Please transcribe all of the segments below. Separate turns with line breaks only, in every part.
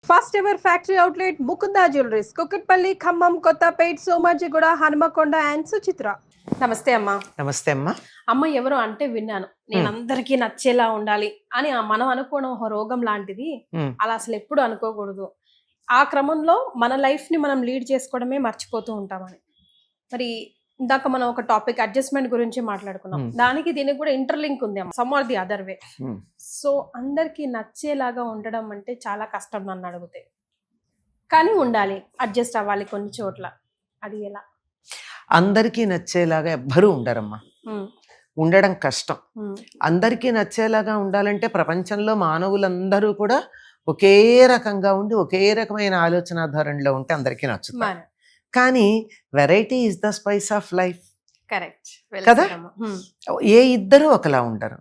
First ever factory outlet Mukunda jewelleries Kukatpally, Khammam, Kothapet, Somajiguda, Hanamkonda and Suchitra. నమస్తే అమ్మా.
నమస్తే అమ్మా.
అమ్మ ఎవరో అంటే విన్నాను, నేను అందరికీ నచ్చేలా ఉండాలి అని మనం అనుకోవడం ఒక రోగం లాంటిది. అలా అసలు ఎప్పుడు అనుకోకూడదు. ఆ క్రమంలో మన లైఫ్ ని మనం లీడ్ చేసుకోవడమే మర్చిపోతూ ఉంటామని. మరి ఇందాక మనం ఒక టాపిక్ అడ్జస్ట్మెంట్ గురించి మాట్లాడుకున్నాం, దానికి దీనికి కూడా ఇంటర్లింక్ ఉంది అమ్మ, some are the other way. So అందరికి నచ్చేలాగా ఉండడం అంటే చాలా కష్టం నన్ను అడిగితే. కానీ ఉండాలి, అడ్జస్ట్ అవ్వాలి కొన్ని చోట్ల. అది ఎలా?
అందరికీ నచ్చేలాగా ఎవ్వరూ ఉండరమ్మా. ఉండడం కష్టం. అందరికీ నచ్చేలాగా ఉండాలంటే ప్రపంచంలో మానవులందరూ కూడా ఒకే రకంగా ఉండి ఒకే రకమైన ఆలోచన ధోరణిలో ఉంటే అందరికీ నచ్చుతుంది. కానీ variety is the spice of life.
Correct
కదా. ఏ ఇద్దరు ఒకలా ఉండరు.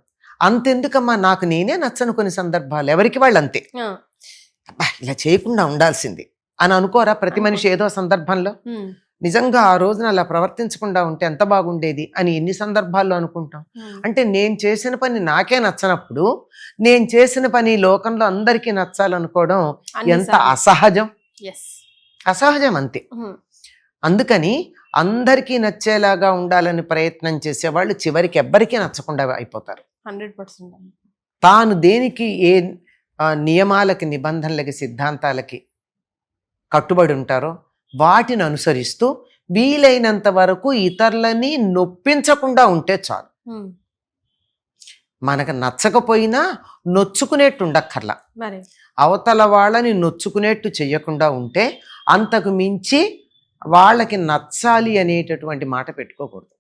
అంతెందుకమ్మా, నాకు నేనే నచ్చను కొన్ని సందర్భాలు, ఎవరికి వాళ్ళు అంతే. ఇలా చేయకుండా ఉండాల్సింది అని అనుకోరా ప్రతి మనిషి ఏదో సందర్భంలో? నిజంగా ఆ రోజున అలా ప్రవర్తించకుండా ఉంటే ఎంత బాగుండేది అని ఎన్ని సందర్భాల్లో అనుకుంటాం. అంటే నేను చేసిన పని నాకే నచ్చనప్పుడు నేను చేసిన పని లోకంలో అందరికీ నచ్చాలనుకోవడం ఎంత అసహజం. అసహజం అంతే. అందుకని అందరికీ నచ్చేలాగా ఉండాలని ప్రయత్నం చేసేవాళ్ళు చివరికి ఎవ్వరికీ నచ్చకుండా అయిపోతారు.
100%.
తాను దేనికి ఏ నియమాలకి, నిబంధనలకి, సిద్ధాంతాలకి కట్టుబడి ఉంటారో వాటిని అనుసరిస్తూ వీలైనంత వరకు ఇతరులని నొప్పించకుండా ఉంటే చాలు. మనకు నచ్చకపోయినా నొచ్చుకునేట్టు ఉండక్కర్లా. అవతల వాళ్ళని నొచ్చుకునేట్టు చెయ్యకుండా ఉంటే అంతకు మించి వాళ్ళకి నచ్చాలి అనేటటువంటి మాట పెట్టుకోకూడదు.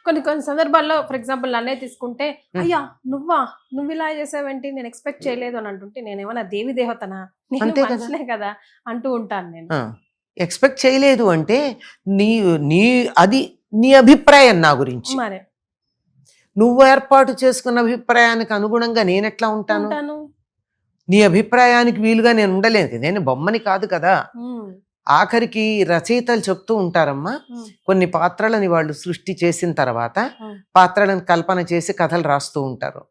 కొన్ని కొన్ని సందర్భాల్లో ఫర్ ఎగ్జాంపుల్ నన్నే తీసుకుంటే, అయ్యా నువ్వు ఇలా చేసావేంటి, నేను ఎక్స్పెక్ట్ చేయలేదు అని అంటుంటే నేనేమన్నా దేవి దేవతనా, నేను కదా అంటూ ఉంటాను. నేను
ఎక్స్పెక్ట్ చేయలేదు అంటే అది నీ అభిప్రాయం నా గురించి.
మరి
నువ్వు ఏర్పాటు చేసుకున్న అభిప్రాయానికి అనుగుణంగా నేను ఎట్లా ఉంటాను? నీ అభిప్రాయానికి వీలుగా నేను ఉండలేదు. నేను బొమ్మని కాదు కదా. ఆఖరికి రచయితలు చెప్తూ ఉంటారమ్మా, కొన్ని పాత్రలని వాళ్ళు సృష్టి చేసిన తర్వాత పాత్రలను కల్పన చేసి కథలు రాస్తూ ఉంటారు.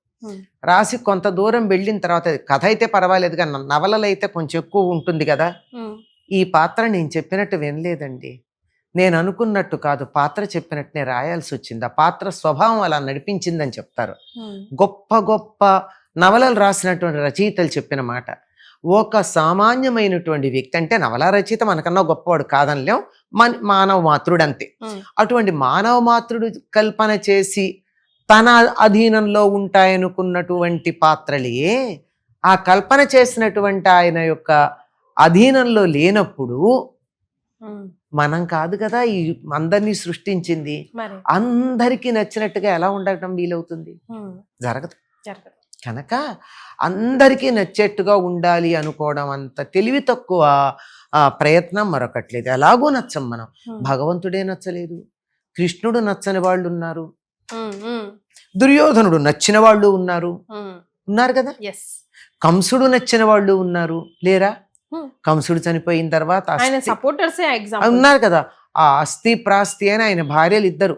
రాసి కొంత దూరం వెళ్ళిన తర్వాత కథ అయితే పర్వాలేదు కానీ నవలలు అయితే కొంచెం ఎక్కువ ఉంటుంది కదా. ఈ పాత్ర నేను చెప్పినట్టు వినలేదండి, నేను అనుకున్నట్టు కాదు, పాత్ర చెప్పినట్టునే రాయాల్సి వచ్చింది, ఆ పాత్ర స్వభావం అలా నడిపించిందని చెప్తారు. గొప్ప గొప్ప నవలలు రాసినటువంటి రచయితలు చెప్పిన మాట. ఒక సామాన్యమైనటువంటి వ్యక్తి, అంటే నవలా రచయిత మనకన్నా గొప్పవాడు కాదనిలేం, మానవ మాతృడు అంతే. అటువంటి మానవ మాతృడు కల్పన చేసి తన అధీనంలో ఉంటాయనుకున్నటువంటి పాత్రలే ఆ కల్పన చేసినటువంటి ఆయన యొక్క అధీనంలో లేనప్పుడు మనం కాదు కదా ఈ అందరినీ సృష్టించింది. అందరికీ నచ్చినట్టుగా ఎలా ఉండటం వీలవుతుంది? జరగదు. కనుక అందరికీ నచ్చేట్టుగా ఉండాలి అనుకోవడం అంత తెలివి తక్కువ ప్రయత్నం మరొకట్లేదు. ఎలాగో నచ్చం మనం. భగవంతుడే నచ్చలేదు, కృష్ణుడు నచ్చని వాళ్ళు ఉన్నారు, దుర్యోధనుడు నచ్చిన వాళ్ళు ఉన్నారు కదా. కంసుడు నచ్చిన వాళ్ళు లేరా? కంసుడు చనిపోయిన తర్వాత ఉన్నారు కదా. ఆ అస్థి ప్రాస్తి అని ఆయన భార్యలు ఇద్దరు,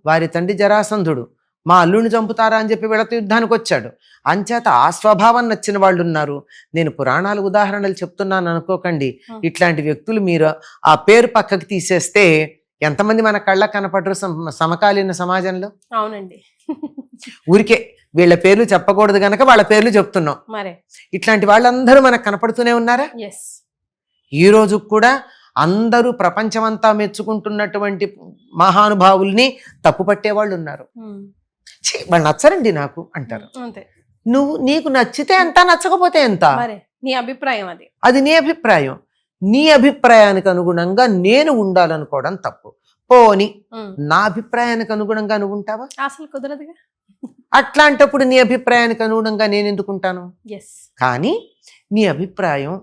వారి తండ్రి జరాసంధుడు మా అల్లుడిని చంపుతారా అని చెప్పి వీళ్ళతో యుద్ధానికి వచ్చాడు. అంచేత ఆ స్వభావం నచ్చిన వాళ్ళు ఉన్నారు. నేను పురాణాలు ఉదాహరణలు చెప్తున్నాను అనుకోకండి. ఇట్లాంటి వ్యక్తులు మీరు ఆ పేరు పక్కకి తీసేస్తే ఎంతమంది మన కళ్ళ కనపడరు సమకాలీన సమాజంలో?
అవునండి.
ఊరికే వీళ్ళ పేర్లు చెప్పకూడదు గనక వాళ్ళ పేర్లు చెప్తున్నాం. ఇట్లాంటి వాళ్ళందరూ మనకు కనపడుతూనే ఉన్నారా? ఈ రోజు కూడా అందరూ ప్రపంచమంతా మెచ్చుకుంటున్నటువంటి మహానుభావుల్ని తప్పు పట్టేవాళ్ళు ఉన్నారు. వాళ్ళు నచ్చరండి నాకు అంటారు. నీకు నచ్చితే ఎంత, నచ్చకపోతే ఎంత,
నీ అభిప్రాయం
అది నీ అభిప్రాయం. నీ అభిప్రాయానికి అనుగుణంగా నేను ఉండాలనుకోవడం తప్పు. పోని నా అభిప్రాయానికి అనుగుణంగా నువ్వు ఉంటావా?
అసలు కుదరదుగా.
అట్లాంటప్పుడు నీ అభిప్రాయానికి అనుగుణంగా నేను ఎందుకుంటాను? కానీ నీ అభిప్రాయం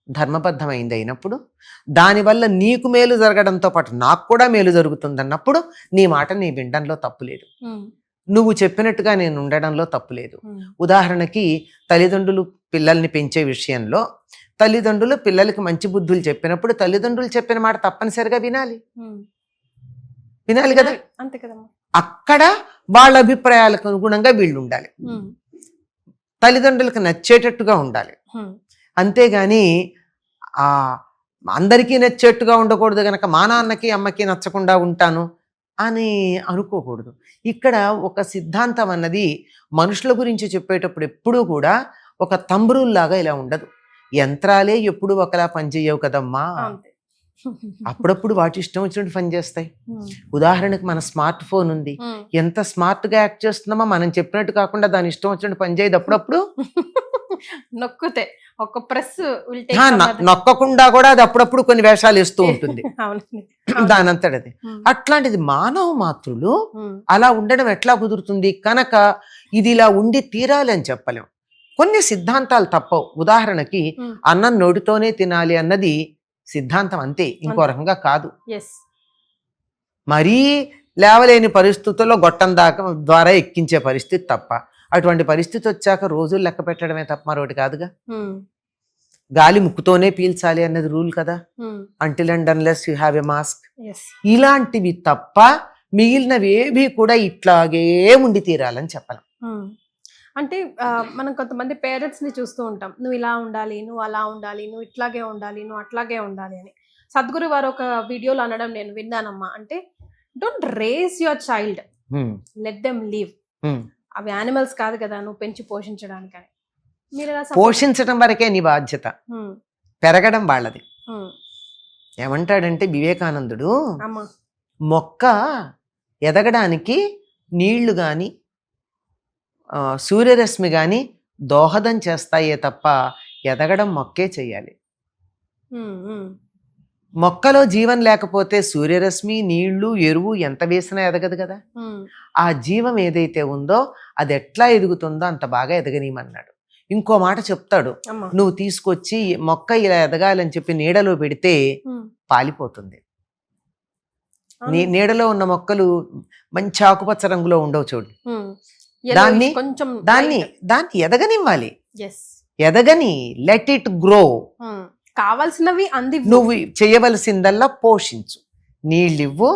ధర్మబద్ధమైంది అయినప్పుడు, దానివల్ల నీకు మేలు జరగడంతో పాటు నాకు కూడా మేలు జరుగుతుందన్నప్పుడు నీ మాట నీ వినడంలో తప్పు లేదు, నువ్వు చెప్పినట్టుగా నేను ఉండడంలో తప్పు లేదు. ఉదాహరణకి తల్లిదండ్రులు పిల్లల్ని పెంచే విషయంలో తల్లిదండ్రులు పిల్లలకి మంచి బుద్ధులు చెప్పినప్పుడు తల్లిదండ్రులు చెప్పిన మాట తప్పనిసరిగా వినాలి కదా.
అంతే కదా.
అక్కడ వాళ్ళ అభిప్రాయాలకు అనుగుణంగా వీళ్ళు ఉండాలి, తల్లిదండ్రులకు నచ్చేటట్టుగా ఉండాలి. అంతేగాని ఆ అందరికీ నచ్చేట్టుగా ఉండకూడదు గనక మా నాన్నకి అమ్మకి నచ్చకుండా ఉంటాను అని అనుకోకూడదు. ఇక్కడ ఒక సిద్ధాంతం అన్నది మనుషుల గురించి చెప్పేటప్పుడు ఎప్పుడూ కూడా ఒక తంబ్రూల్లాగా ఇలా ఉండదు. యంత్రాలే ఎప్పుడు ఒకలా పనిచేయవు కదమ్మా,
అంతే.
అప్పుడప్పుడు వాటి ఇష్టం వచ్చినట్టు పని చేస్తాయి. ఉదాహరణకు మన స్మార్ట్ ఫోన్ ఉంది, ఎంత స్మార్ట్ గా యాక్ట్ చేస్తున్నామో మనం చెప్పినట్టు కాకుండా దాని ఇష్టం వచ్చినట్టు పని చేయదు. అప్పుడప్పుడు
నొక్కితే ఒక ప్రెస్
నొక్కకుండా కూడా అది అప్పుడప్పుడు కొన్ని వేషాలు వేస్తూ ఉంటుంది
అవునండి.
దానంతటది. అట్లాంటిది మానవ మాతృలు అలా ఉండడం ఎట్లా కుదురుతుంది? కనుక ఇది ఇలా ఉండి తీరాలి అని చెప్పలేం. కొన్ని సిద్ధాంతాలు తప్పవు. ఉదాహరణకి అన్నం నోటితోనే తినాలి అన్నది సిద్ధాంతం, అంతే, ఇంకో రకంగా కాదు. మరీ లేవలేని పరిస్థితుల్లో గొట్టం ద్వారా ఎక్కించే పరిస్థితి తప్ప, అటువంటి పరిస్థితి వచ్చాక రోజులు లెక్క పెట్టడమే తప్ప మరొకటి కాదుగా. గాలి ముక్కుతోనే పీల్చాలి అన్నది రూల్ కదా, until and unless you have a mask. ఇలాంటివి తప్ప మిగిలినవి ఏవి కూడా ఇట్లాగే ఉండి తీరాలని చెప్పలేం.
అంటే మనం కొంతమంది పేరెంట్స్ ని చూస్తూ ఉంటాం, నువ్వు ఇలా ఉండాలి, నువ్వు అలా ఉండాలి, నువ్వు ఇట్లాగే ఉండాలి, నువ్వు అట్లాగే ఉండాలి అని. సద్గురు వారు ఒక వీడియోలో అనడం నేను విన్నానమ్మా. అంటే don't race your child, let them leave. అవి యానిమల్స్ కాదు కదా నువ్వు పెంచి పోషించడానికి. మీరు
పోషించడం వరకే నీ బాధ్యత, పెరగడం వాళ్ళది. ఏమంటాడంటే వివేకానందుడు, మొక్క ఎదగడానికి నీళ్లు గాని సూర్యరశ్మి గాని దోహదం చేస్తాయే తప్ప ఎదగడం మొక్కే చెయ్యాలి. మొక్కలో జీవం లేకపోతే సూర్యరశ్మి, నీళ్లు, ఎరువు ఎంత వేసినా ఎదగదు కదా. ఆ జీవం ఏదైతే ఉందో అది ఎట్లా ఎదుగుతుందో అంత బాగా ఎదగనీయమన్నాడు. ఇంకో మాట చెప్తాడు, నువ్వు తీసుకొచ్చి మొక్క ఇలా ఎదగాలని చెప్పి నీడలో పెడితే పాలిపోతుంది. నీడలో ఉన్న మొక్కలు మంచి ఆకుపచ్చ రంగులో ఉండవు చూడు, దాన్ని ఎదగనివ్వాలి. ఎదగని, లెట్ ఇట్ గ్రో.
కావాల్సినవి అంది,
నువ్వు చేయవలసిందల్లా పోషించు, నీళ్ళివ్వు,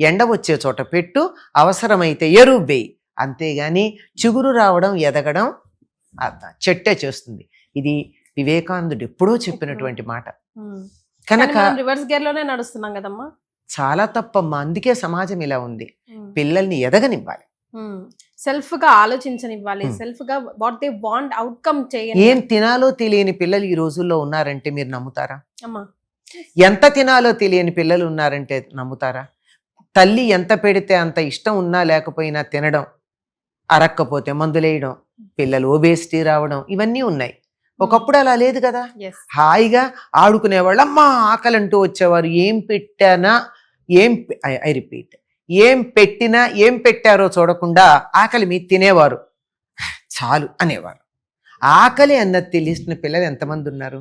ఎండ వచ్చే చోట పెట్టు, అవసరమైతే ఎరువు వేయి. అంతేగాని చిగురు రావడం, ఎదగడం చెట్టే చేస్తుంది. ఇది వివేకానందుడు ఎప్పుడో చెప్పినటువంటి మాట. కనుక
రివర్స్ గేర్ లోనే నడుస్తున్నాం కదమ్మా,
చాలా తప్పమ్మా. అందుకే సమాజం ఇలా ఉంది. పిల్లల్ని ఎదగనివ్వాలి,
సెల్ఫ్ గా ఆలోచించనివ్వాలి, సెల్ఫ్ గా వాట్ దే వాంట్ అవుట్కమ్ చేయాలి.
ఏం తినాలో తెలియని పిల్లలు ఈ రోజుల్లో ఉన్నారంటే మీరు నమ్ముతారా? ఎంత తినాలో తెలియని పిల్లలు ఉన్నారంటే నమ్ముతారా? తల్లి ఎంత పెడితే అంత ఇష్టం ఉన్నా లేకపోయినా తినడం, అరక్కపోతే మందులేయడం, పిల్లలు ఒబేసిటీ రావడం, ఇవన్నీ ఉన్నాయి. ఒకప్పుడు అలా లేదు కదా. హాయిగా ఆడుకునేవాళ్ళు, అమ్మా ఆకలంటూ వచ్చేవారు. ఏం పెట్టానా, ఐ రిపీట్, ఏం పెట్టినా ఏం పెట్టారో చూడకుండా ఆకలి మీద తినేవారు, చాలు అనేవారు. ఆకలి అన్నది తెలిసిన పిల్లలు ఎంతమంది ఉన్నారు?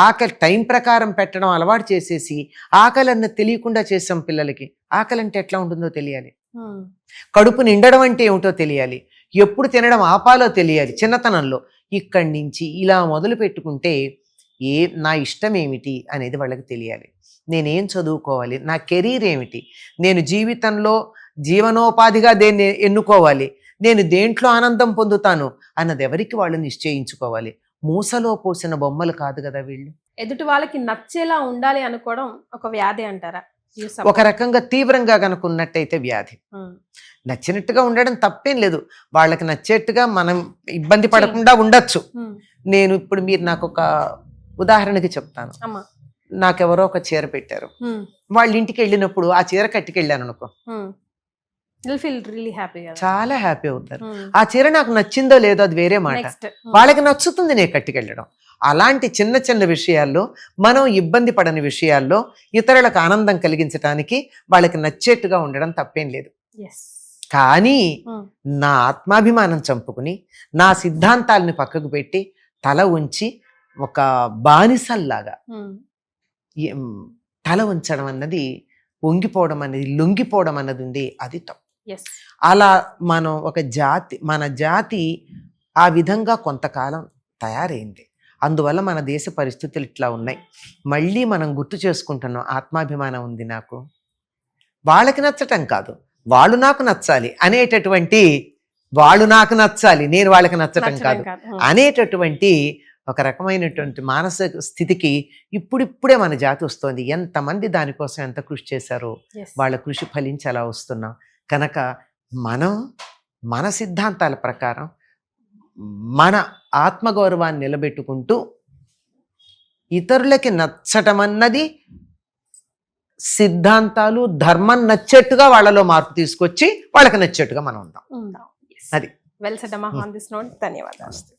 ఆకలి టైం ప్రకారం పెట్టడం అలవాటు చేసేసి ఆకలి అన్నది తెలియకుండా చేసాం పిల్లలకి. ఆకలి అంటే ఎట్లా ఉంటుందో తెలియాలి, కడుపు నిండడం అంటే ఏమిటో తెలియాలి, ఎప్పుడు తినడం ఆపాలో తెలియాలి చిన్నతనంలో. ఇక్కడి నుంచి ఇలా మొదలు పెట్టుకుంటే నా ఇష్టం ఏమిటి అనేది వాళ్ళకి తెలియాలి. నేనేం చదువుకోవాలి, నా కెరీర్ ఏమిటి, నేను జీవితంలో జీవనోపాధిగా దేన్ని ఎన్నుకోవాలి, నేను దేంట్లో ఆనందం పొందుతాను అన్నది ఎవరికి వాళ్ళు నిశ్చయించుకోవాలి. మూసలో పోసిన బొమ్మలు కాదు కదా వీళ్ళు.
ఎదుటి వాళ్ళకి నచ్చేలా ఉండాలి అనుకోవడం ఒక వ్యాధి అంటారా?
ఒక రకంగా తీవ్రంగా కనుకున్నట్టయితే వ్యాధి. నచ్చినట్టుగా ఉండడం తప్పేం లేదు, వాళ్ళకి నచ్చేట్టుగా మనం ఇబ్బంది పడకుండా ఉండొచ్చు. నేను ఇప్పుడు మీరు నాకు ఒక ఉదాహరణకి చెప్తాను. నాకెవరో ఒక చీర పెట్టారు, వాళ్ళ ఇంటికి వెళ్ళినప్పుడు ఆ చీర కట్టుకెళ్ళాను అనుకో, చాలా హ్యాపీ అవుతారు. ఆ చీర నాకు నచ్చిందో లేదో అది వేరే మాట, వాళ్ళకి నచ్చుతుంది నేను కట్టుకెళ్ళడం. అలాంటి చిన్న చిన్న విషయాల్లో, మనం ఇబ్బంది పడని విషయాల్లో ఇతరులకు ఆనందం కలిగించడానికి వాళ్ళకి నచ్చేట్టుగా ఉండడం తప్పేం లేదు. కానీ నా ఆత్మాభిమానం చంపుకుని నా సిద్ధాంతాలని పక్కకు పెట్టి తల ఉంచి ఒక బానిసల్లాగా తల ఉంచడం అన్నది, వంగిపోవడం అనేది, లొంగిపోవడం అన్నది ఉంది, అది తప్పు. అలా మనం మన జాతి ఆ విధంగా కొంతకాలం తయారైంది. అందువల్ల మన దేశ పరిస్థితులు ఇట్లా ఉన్నాయి. మళ్ళీ మనం గుర్తు చేసుకుంటున్నాం, ఆత్మాభిమానం ఉంది నాకు, వాళ్ళకి నచ్చటం కాదు, వాళ్ళు నాకు నచ్చాలి అనేటటువంటి, వాళ్ళు నాకు నచ్చాలి నేను వాళ్ళకి నచ్చటం కాదు అనేటటువంటి ఒక రకమైనటువంటి మానసిక స్థితికి ఇప్పుడిప్పుడే మన జాతి వస్తుంది. ఎంతమంది దానికోసం ఎంత కృషి చేశారో
Yes.
వాళ్ళ కృషి ఫలించి అలా వస్తున్నాం. కనుక మనం మన సిద్ధాంతాల ప్రకారం మన ఆత్మగౌరవాన్ని నిలబెట్టుకుంటూ ఇతరులకి నచ్చటం అన్నది సిద్ధాంతాలు, ధర్మం నచ్చేట్టుగా వాళ్ళలో మార్పు తీసుకొచ్చి వాళ్ళకి నచ్చేట్టుగా మనం ఉందాం.
ఉందాం.
అది.
వెల్ సెడ్ అమ్మా. ఆన్ దిస్ నోట్ ధన్యవాదాలు.